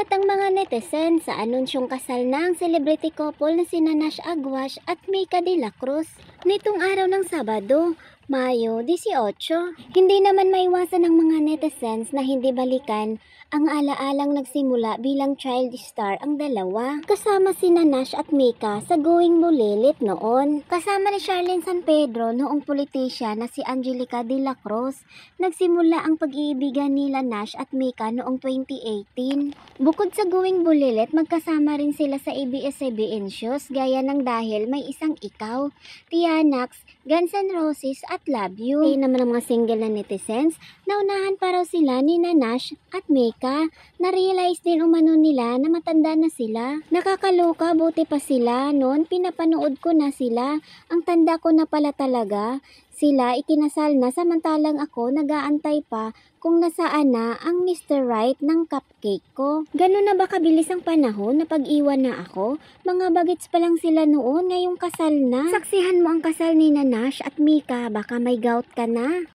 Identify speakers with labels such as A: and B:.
A: Nagulat ang mga netizens sa anunsyong kasal na ang celebrity couple na sina Nash Aguas at Mika de la Cruz nitong araw ng Sabado, Mayo 18. Hindi naman maiwasan ng mga netizens na hindi balikan ang alaalang nagsimula bilang child star ang dalawa. Kasama sina Nash at Mika sa Going Bulilit noon. Kasama ni Charlene San Pedro noong politisya na si Angelica de la Cruz. Nagsimula ang pag-iibigan nila Nash at Mika noong 2018. Bukod sa Going Bulilit, magkasama rin sila sa ABS-CBN shows gaya ng Dahil May Isang Ikaw, Tianax, Guns N' Roses at Love You. Kaya naman ang mga single na netizens, naunahan pa raw sila ni Nash at Mika. Na-realize din umano nila na matanda na sila. Nakakaloka, buti pa sila noon, pinapanood ko na sila. Ang tanda ko na pala talaga. Sila ikinasal na samantalang ako nag-aantay pa kung nasaan na ang Mr. Right ng cupcake ko. Ganun na ba kabilis ang panahon na pag-iwan na ako? Mga bagets pa lang sila noon, ngayong kasal na. Saksihan mo ang kasal ni Nash at Mika, baka may gout ka na.